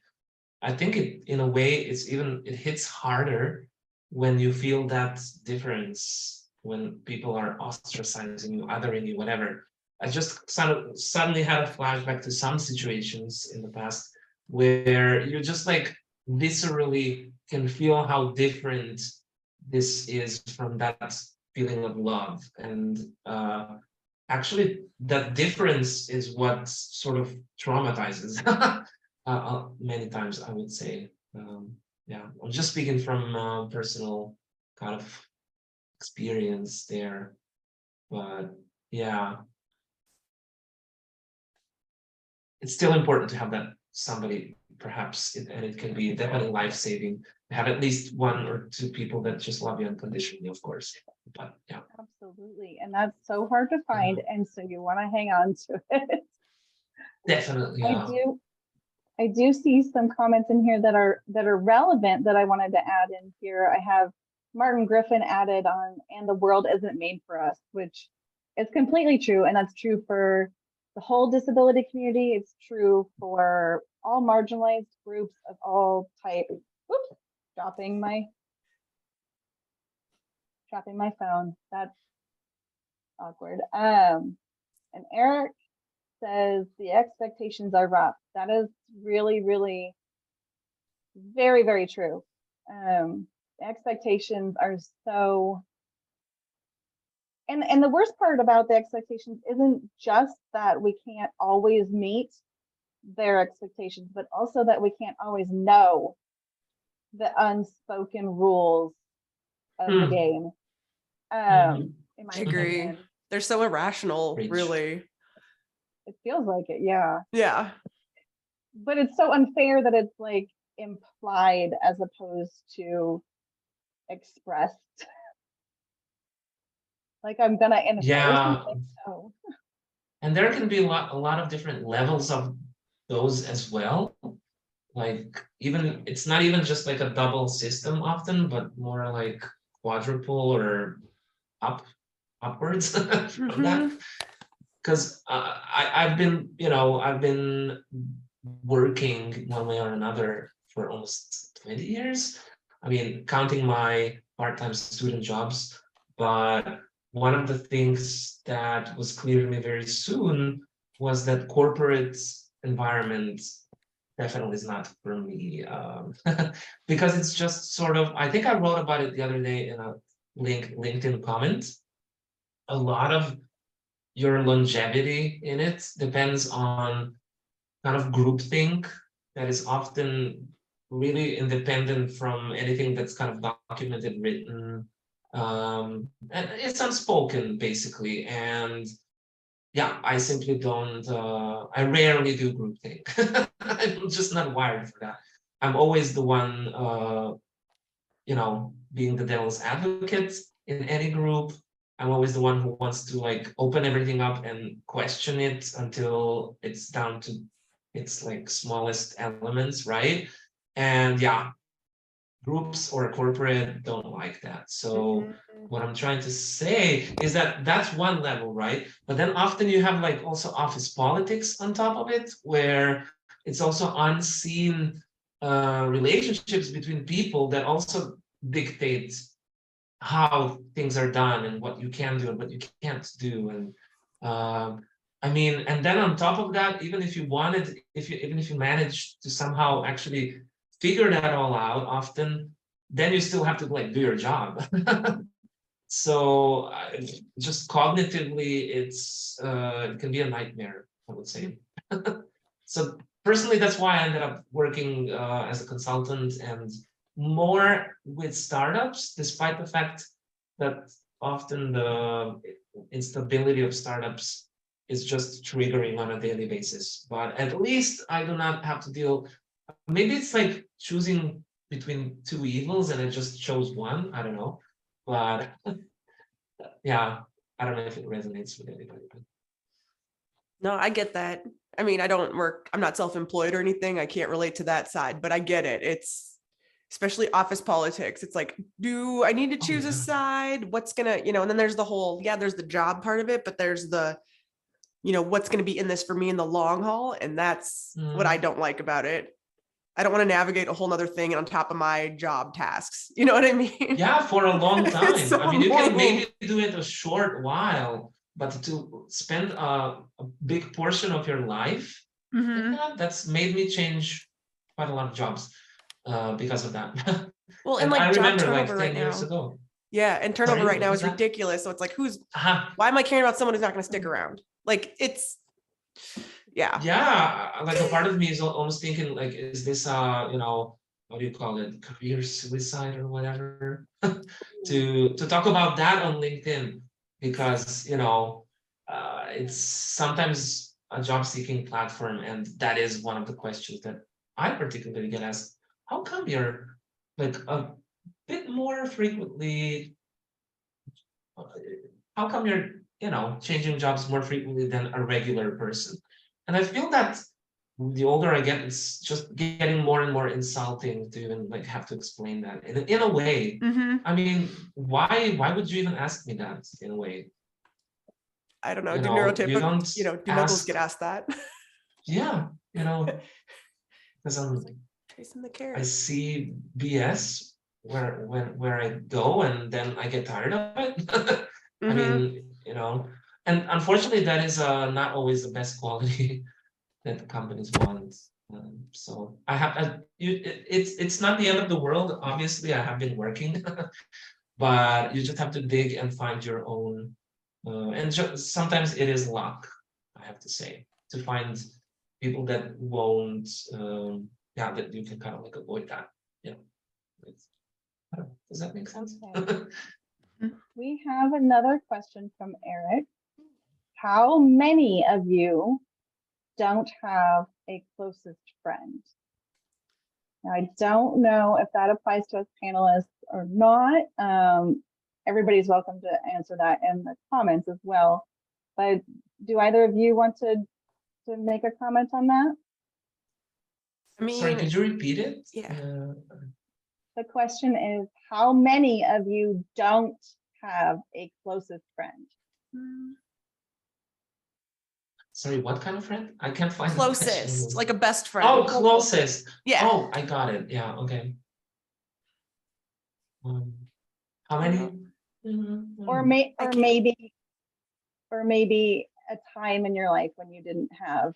I think it, in a way, it hits harder when you feel that difference, when people are ostracizing you, othering you, whatever. I just suddenly had a flashback to some situations in the past where you just like viscerally can feel how different this is from that feeling of love. And actually, that difference is what sort of traumatizes many times, I would say. Yeah, I'm just speaking from personal kind of experience there, but yeah, it's still important to have that somebody, perhaps, and it can be definitely life-saving to have at least one or two people that just love you unconditionally, of course. But yeah, absolutely, and that's so hard to find, and so you want to hang on to it. definitely. I do see some comments in here that are relevant that I wanted to add in here. I have Martin Griffin added on, and the world isn't made for us, which is completely true, and that's true for the whole disability community. It's true for all marginalized groups of all types. Oops, dropping my phone. That's awkward. And Eric says the expectations are rough. That is really, really very, very true. The expectations are so, and the worst part about the expectations isn't just that we can't always meet their expectations, but also that we can't always know the unspoken rules of the game. In my agree. opinion. They're so irrational, Preach. really. It feels like it, yeah. Yeah. But it's so unfair that it's like implied as opposed to expressed. Like I'm gonna enforce. Yeah. Oh. And there can be a lot of different levels of those as well. Like, even it's not even just like a double system often, but more like quadruple or upwards from that. Because I've been, I've been working one way or another for almost 20 years. I mean, counting my part-time student jobs, but one of the things that was clear to me very soon was that corporate environment definitely is not for me, because it's just sort of, I think I wrote about it the other day in a LinkedIn comment. A lot of your longevity in it depends on kind of groupthink that is often really independent from anything that's kind of documented, written, and it's unspoken, basically. And yeah, I simply don't, I rarely do groupthink. I'm just not wired for that. I'm always the one, you know, being the devil's advocate in any group. I'm always the one who wants to like open everything up and question it until it's down to its like smallest elements, right? And yeah, groups or corporate don't like that. So what I'm trying to say is that that's one level, right? But then often you have like also office politics on top of it, where it's also unseen relationships between people that also dictate how things are done and what you can do and what you can't do. And I mean, and then on top of that, even if you wanted, even if you managed to somehow actually figure that all out, often then you still have to like do your job. So just cognitively, it can be a nightmare, I would say. So personally, that's why I ended up working as a consultant and more with startups, despite the fact that often the instability of startups is just triggering on a daily basis. But at least I do not have to deal. Maybe it's like choosing between two evils and I just chose one. I don't know. But yeah, I don't know if it resonates with anybody. No, I get that. I mean, I'm not self-employed or anything. I can't relate to that side, but I get it. It's especially office politics. It's like, do I need to choose a side? What's gonna, and then there's the whole, there's the job part of it, but there's the, what's going to be in this for me in the long haul. And that's what I don't like about it. I don't want to navigate a whole nother thing on top of my job tasks. You know what I mean? Yeah, for a long time. So I mean, you can maybe do it a short while, but to spend a big portion of your life, yeah, that's made me change quite a lot of jobs because of that. Well, and And like I job remember like turnover 10 right years now. ago. Yeah, and turnover Sorry, right now what is was that? ridiculous. So it's like, Uh-huh. why am I caring about someone who's not going to stick around? Like yeah. Yeah, like a part of me is almost thinking like, is this what do you call it, career suicide or whatever? To talk about that on LinkedIn, because it's sometimes a job seeking platform, and that is one of the questions that I particularly get asked. How come you're like a bit more frequently, uh, how come you're changing jobs more frequently than a regular person? And I feel that the older I get, it's just getting more and more insulting to even like have to explain that in a way. I mean, why would you even ask me that in a way? I don't know. Do You neurotypical, don't do muggles ask. get asked that? Yeah, because Tracing the I carrot. see BS where I go, and then I get tired of it. I mean, and unfortunately, that is not always the best quality that the companies want. So it's not the end of the world. Obviously, I have been working, but you just have to dig and find your own. And sometimes it is luck, I have to say, to find people that won't. That you can kind of like avoid that. Yeah. Does that make sense? Okay. We have another question from Eric. How many of you don't have a closest friend? Now, I don't know if that applies to us panelists or not. Everybody's welcome to answer that in the comments as well. But do either of you want to make a comment on that? I mean, sorry, could you repeat it? Yeah. The question is, how many of you don't have a closest friend? Sorry, what kind of friend? I can't find the question. Closest, like a best friend. Oh, closest. Yeah. Oh, I got it. Yeah, okay. How many? Or maybe a time in your life when you didn't have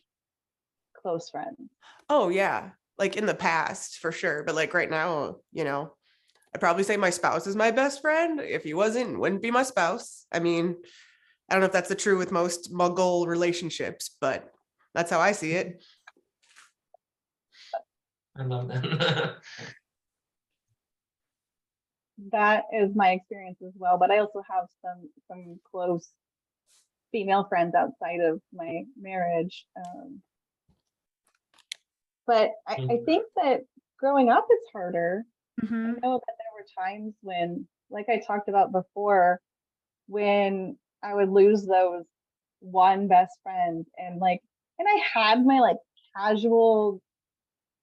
close friends. Oh yeah, like in the past for sure, but like right now, I'd probably say my spouse is my best friend. If he wasn't, wouldn't be my spouse. I mean, I don't know if that's the true with most Muggle relationships, but that's how I see it. I love that. That is my experience as well, but I also have some close female friends outside of my marriage. But I think that growing up is harder. I know that there were times when, like I talked about before, when I would lose those one best friend, and I had my like casual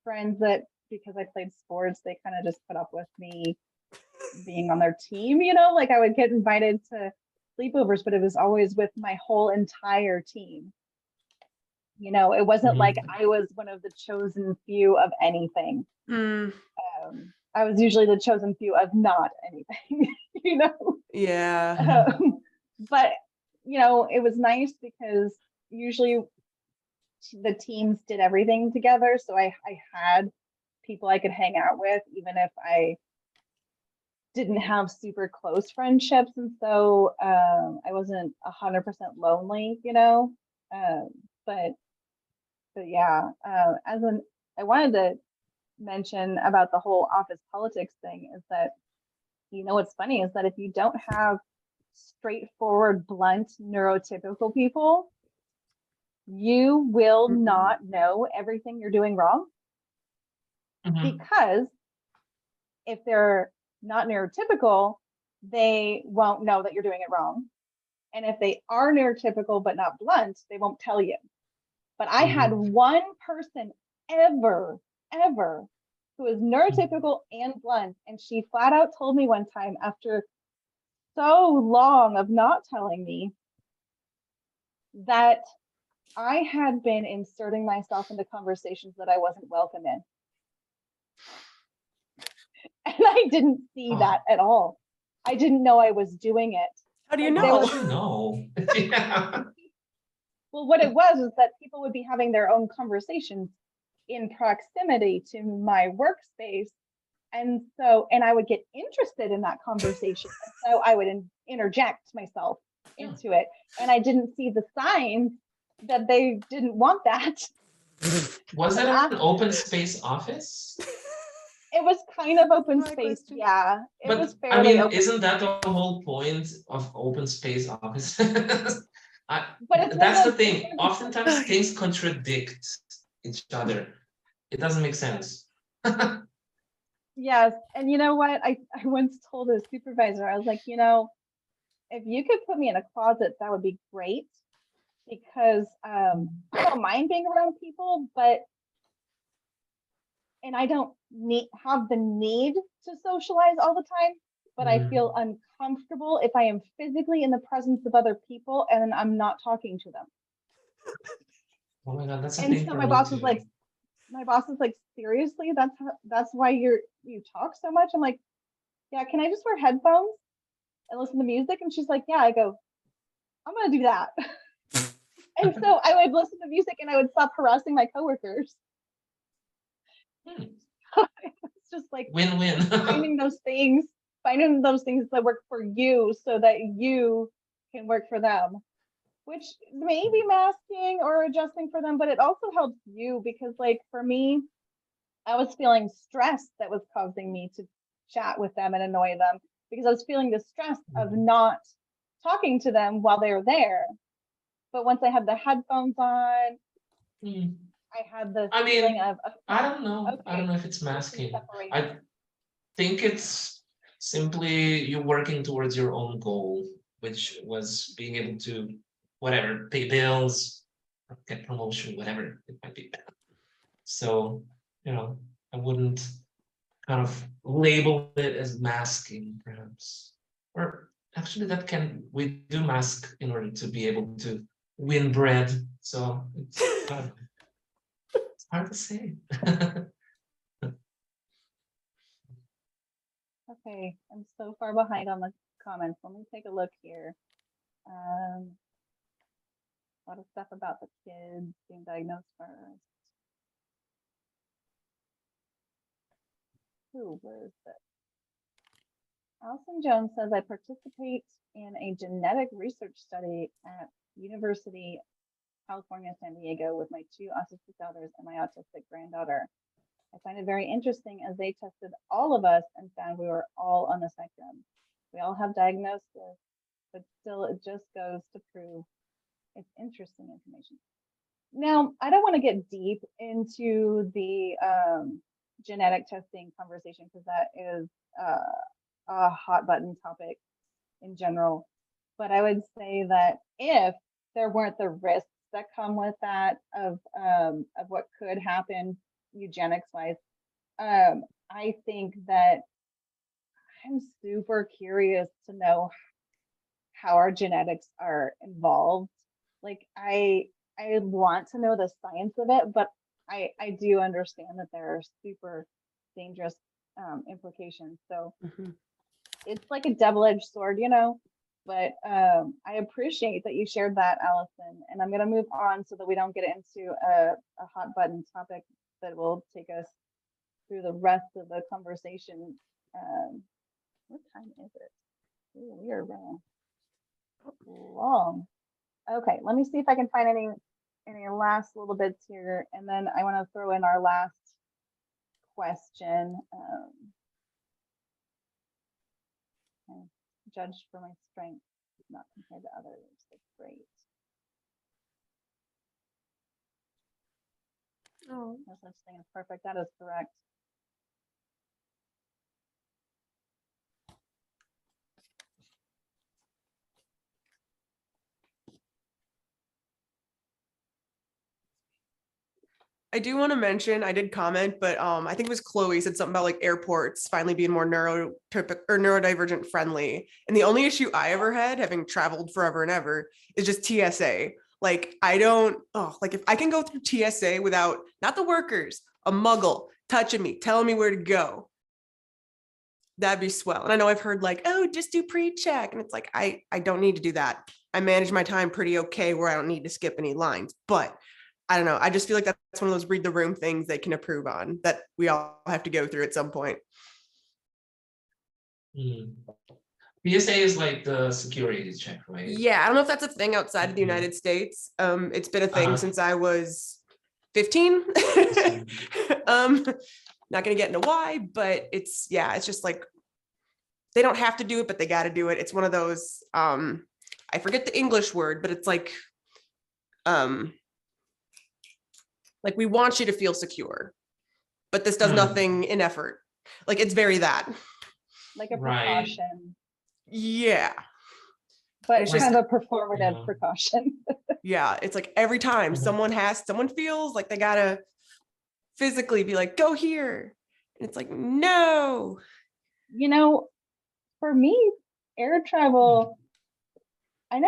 friends that, because I played sports, they kind of just put up with me being on their team, like I would get invited to sleepovers, but it was always with my whole entire team. It wasn't like I was one of the chosen few of anything. I was usually the chosen few of not anything, Yeah. But it was nice because usually the teams did everything together, so I had people I could hang out with, even if I didn't have super close friendships, and so I wasn't 100% lonely, but yeah, I wanted to mention about the whole office politics thing is that, what's funny is that if you don't have straightforward, blunt, neurotypical people, you will not know everything you're doing wrong. Because if they're not neurotypical, they won't know that you're doing it wrong. And if they are neurotypical but not blunt, they won't tell you. But I had one person ever who was neurotypical and blunt, and she flat out told me one time, after so long of not telling me, that I had been inserting myself into conversations that I wasn't welcome in. And I didn't see that at all. I didn't know I was doing it. How do you know? No. Yeah. Well, what it was is that people would be having their own conversations in proximity to my workspace. And I would get interested in that conversation. So I would interject myself into it. And I didn't see the signs that they didn't want that. Was it an open space office? It was kind of open space, yeah. It was fairly I mean, open. isn't that the whole point of open space office? But that's the thing. Oftentimes things contradict each other. It doesn't make sense. Yes, and you know what? I once told a supervisor, I was like, if you could put me in a closet, that would be great, because I don't mind being around people, and I don't have the need to socialize all the time, but I feel uncomfortable if I am physically in the presence of other people and I'm not talking to them. Oh my God, that's a and thing so for my me boss too. was like, seriously, that's why you talk so much? I'm like, yeah, can I just wear headphones and listen to music? And she's like, yeah. I go, I'm gonna do that. And so I would listen to music and I would stop harassing my coworkers. It's just like win-win. finding those things that work for you so that you can work for them, which may be masking or adjusting for them, but it also helps you, because like for me, I was feeling stress that was causing me to chat with them and annoy them, because I was feeling the stress of not talking to them while they were there. But once I had the headphones on, I had the feeling of, I don't know. I don't know if it's masking. I think it's simply you working towards your own goal, which was being able to, whatever, pay bills, get promotion, whatever it might be. So, I wouldn't kind of label it as masking, perhaps. Or actually, we do mask in order to be able to win bread. So it's hard to say. Okay, I'm so far behind on the comments. Let me take a look here. A lot of stuff about the kids being diagnosed first. Where is this? Allison Jones says, I participate in a genetic research study at University of California, San Diego with my 2 autistic daughters and my autistic granddaughter. I find it very interesting as they tested all of us and found we were all on the spectrum. We all have diagnosis, but still it just goes to prove It's interesting information. Now, I don't want to get deep into the genetic testing conversation because that is a hot button topic in general. But I would say that if there weren't the risks that come with that of what could happen eugenics wise, I think that I'm super curious to know how our genetics are involved. Like I want to know the science of it, but I do understand that there are super dangerous implications. So it's like a double-edged sword, you know. But I appreciate that you shared that, Allison. And I'm going to move on so that we don't get into a hot button topic that will take us through the rest of the conversation. What time is it? Ooh, we are running long. Okay, let me see if I can find any last little bits here, and then I want to throw in our last question. Judged for my strength, not compared to others. That's great. Oh, no such thing as perfect. That is correct. I do want to mention, I did comment, but I think it was Chloe said something about like airports finally being more neurotypic or neurodivergent friendly. And the only issue I ever had, having traveled forever and ever, is just TSA. Like like if I can go through TSA without, not the workers, a muggle touching me, telling me where to go, that'd be swell. And I know I've heard like, oh, just do pre-check. And it's like, I don't need to do that. I manage my time pretty okay where I don't need to skip any lines, but I don't know. I just feel like that's one of those read the room things they can approve on that we all have to go through at some point. PSA is like the security check, right? Yeah, I don't know if that's a thing outside of the United States. It's been a thing since I was 15. Not gonna get into why, but it's just like they don't have to do it, but they got to do it. It's one of those. I forget the English word, but it's like we want you to feel secure, but this does nothing in effort. Like it's very that. Like a precaution. Right. Yeah. But it's kind of a performative precaution. Yeah. It's like every time someone feels like they gotta physically be like, go here. And it's like, no. You know, for me, air travel, I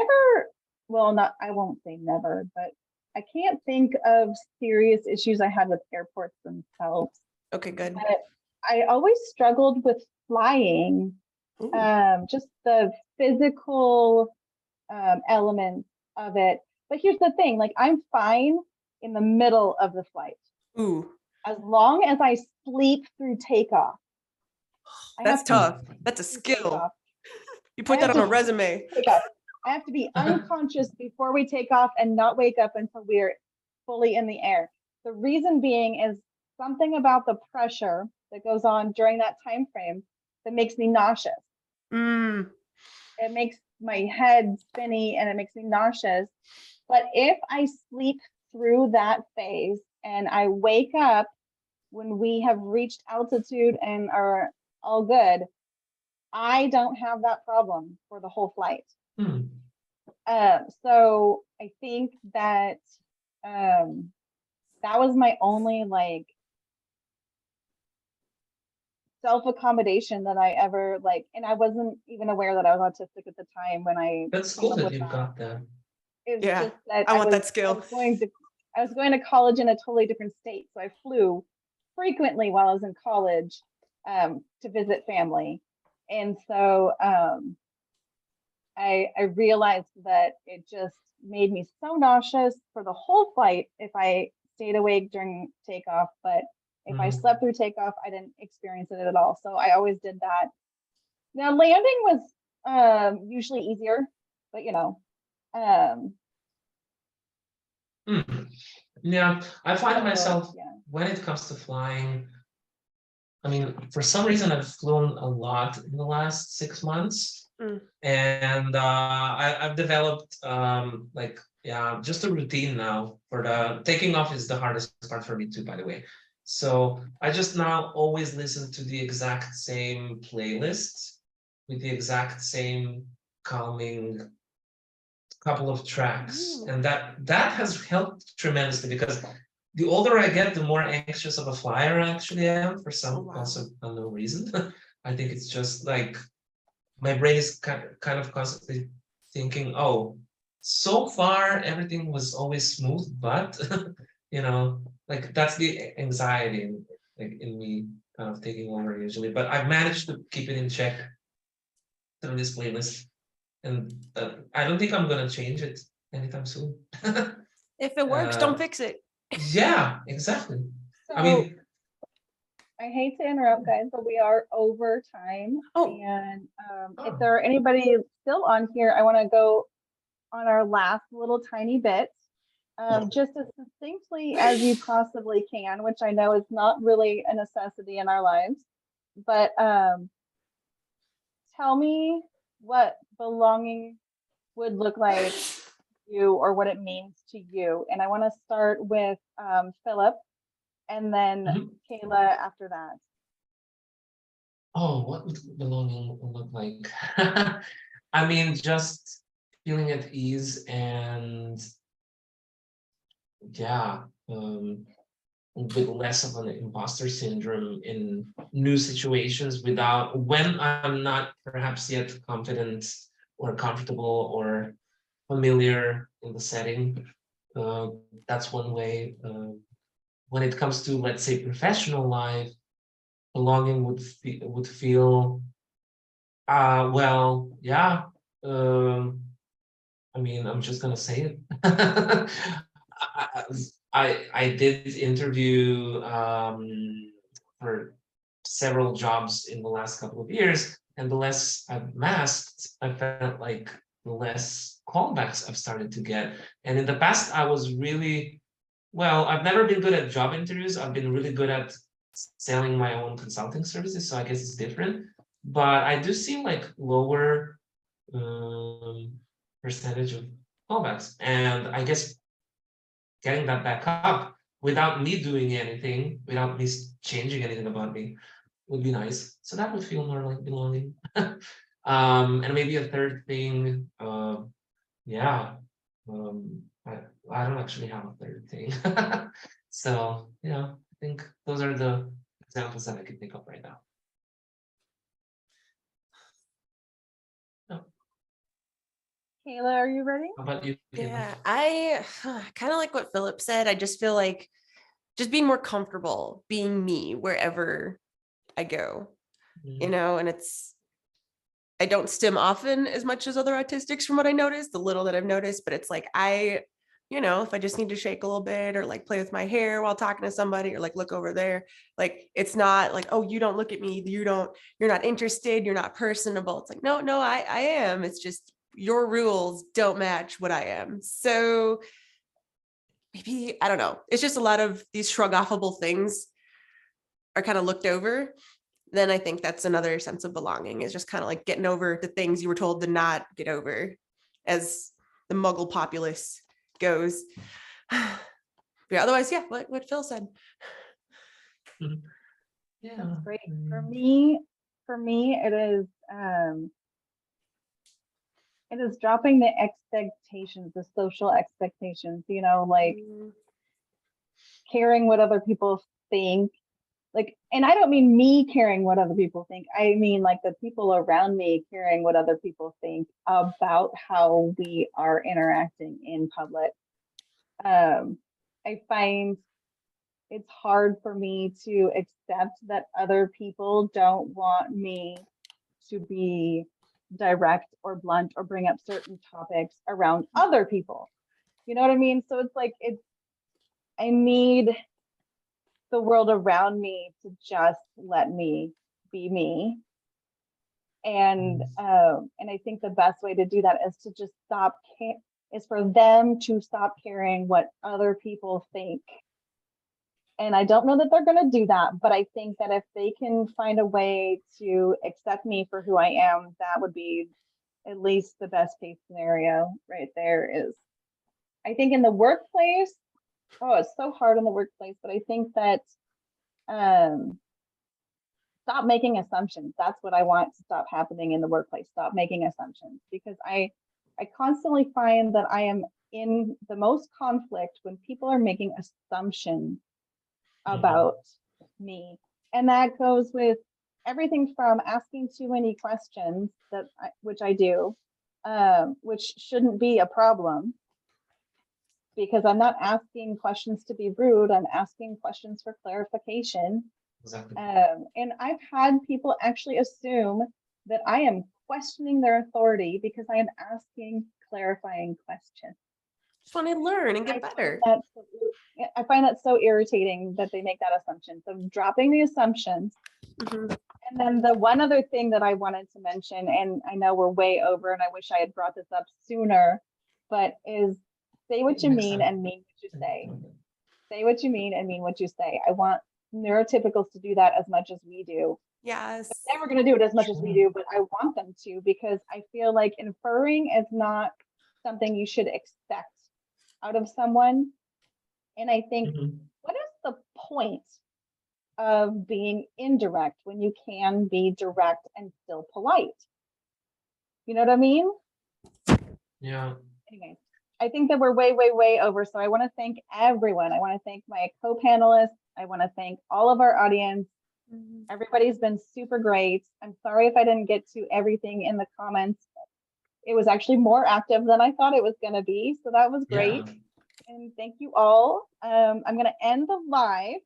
won't say never, but I can't think of serious issues I had with airports themselves. Okay, good. But I always struggled with flying, just the physical elements of it. But here's the thing, like I'm fine in the middle of the flight. As long as I sleep through takeoff. That's tough. That's a skill. You put that on a resume. I have to be unconscious before we take off and not wake up until we're fully in the air. The reason being is something about the pressure that goes on during that time frame that makes me nauseous. It makes my head spinny and it makes me nauseous. But if I sleep through that phase and I wake up when we have reached altitude and are all good, I don't have that problem for the whole flight. So I think that that was my only like self-accommodation that I ever and I wasn't even aware that I was autistic at the time when I. That's cool that you've got that. It was just that I want that skill. I was going to college in a totally different state, so I flew frequently while I was in college to visit family, and so I realized that it just made me so nauseous for the whole flight if I stayed awake during takeoff, but if I slept through takeoff, I didn't experience it at all. So I always did that. Now landing was usually easier, but yeah, I find myself when it comes to flying, I mean, for some reason I've flown a lot in the last 6 months. And I've developed like, yeah, just a routine now for the taking off is the hardest part for me too, by the way. So I just now always listen to the exact same playlist with the exact same calming couple of tracks, and that has helped tremendously, because the older I get, the more anxious of a flyer I actually am, for some also unknown reason. I think it's just like my brain is kind of constantly thinking, oh, so far everything was always smooth, but you know, like that's the anxiety like in me kind of taking over usually. But I've managed to keep it in check through this playlist, and I don't think I'm gonna change it anytime soon. If it works, don't fix it. Yeah, exactly. So I mean, I hate to interrupt, guys, but we are over time. Oh. And if there are anybody still on here, I want to go on our last little tiny bit, just as succinctly as you possibly can, which I know is not really a necessity in our lives. But tell me what belonging would look like to you, or what it means to you. And I want to start with Philip, and then Kayla after that. oh, what would belonging look like? I mean, just feeling at ease and yeah, with less of an imposter syndrome in new situations, without when I'm not perhaps yet confident or comfortable or familiar in the setting. That's one way. When it comes to, let's say, professional life, belonging would feel well, yeah. Um, I mean, I'm just gonna say it. I did interview for several jobs in the last couple of years, and the less I've masked, I felt like the less callbacks I've started to get. And in the past, I was really well. I've never been good at job interviews. I've been really good at selling my own consulting services, so I guess it's different. But I do see like lower percentage of callbacks, and I guess getting that back up without me doing anything, without me changing anything about me, would be nice. So that would feel more like belonging. And maybe a third thing, yeah, I, I don't actually have a third thing. So yeah, I think those are the examples that I can think of right now. Kayla, are you ready? How about you, Kayla? Yeah, I kind of like what Philip said. I just feel like just being more comfortable being me wherever I go, you know, and I don't stim often as much as other autistics from what I noticed, the little that I've noticed, but it's like if I just need to shake a little bit or like play with my hair while talking to somebody or like look over there, like it's not like, oh, you don't look at me, you're not interested, you're not personable. It's like, no, I am. It's just your rules don't match what I am. So maybe, I don't know. It's just a lot of these shrug-offable things are kind of looked over. Then I think that's another sense of belonging, is just kind of like getting over the things you were told to not get over, as the Muggle populace goes. Yeah, otherwise, yeah, what Phil said. Yeah, that's great. For me, it is dropping the expectations, the social expectations, like caring what other people think. Like, and I don't mean me caring what other people think. I mean like the people around me caring what other people think about how we are interacting in public. I find it's hard for me to accept that other people don't want me to be direct or blunt or bring up certain topics around other people. You know what I mean? So it's like I need the world around me to just let me be me. And I think the best way to do that is to just is for them to stop caring what other people think. And I don't know that they're going to do that, but I think that if they can find a way to accept me for who I am, that would be at least the best case scenario right there is, I think in the workplace, oh, it's so hard in the workplace, but I think that stop making assumptions. That's what I want to stop happening in the workplace. Stop making assumptions, because I constantly find that I am in the most conflict when people are making assumptions about me. And that goes with everything from asking too many questions, which I do, which shouldn't be a problem, because I'm not asking questions to be rude. I'm asking questions for clarification. Exactly. And I've had people actually assume that I am questioning their authority because I am asking clarifying questions. Just want to learn and get better. I find that so irritating that they make that assumption. So dropping the assumptions. Mhm. And then the one other thing that I wanted to mention, and I know we're way over and I wish I had brought this up sooner, but is say what you Next mean time. and mean what you say. Say what you mean and mean what you say. I want neurotypicals to do that as much as we do. Yes. They're never going to do it as much as we do, but I want them to, because I feel like inferring is not something you should expect out of someone. And I think, what is the point of being indirect when you can be direct and still polite? You know what I mean? Yeah. Anyway, I think that we're way, way, way over. So I want to thank everyone. I want to thank my co-panelists. I want to thank all of our audience. Everybody's been super great. I'm sorry if I didn't get to everything in the comments. It was actually more active than I thought it was going to be. So that was great. Yeah. And thank you all. I'm going to end the live.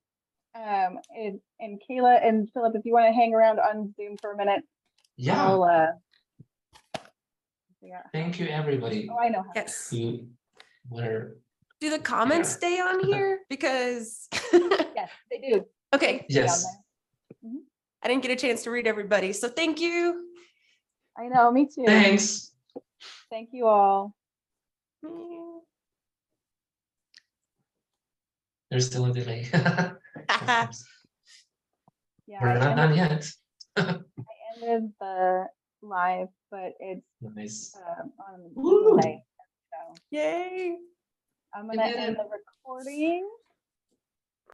And Kayla and Philip, if you want to hang around on Zoom for a minute. Yeah. Thank you, everybody. Oh, I know how. Yes. Who were Do the comments Yeah. stay on here? Because Yes, they do. okay. Stay on Yes. there. Mhm. I didn't get a chance to read everybody. So thank you. I know, me too. Thanks. Thank you all. There's still a delay. Yeah, We're not done yet. I ended the live, but it's Nice. on Woo. delay. So Yay. I'm gonna end the recording.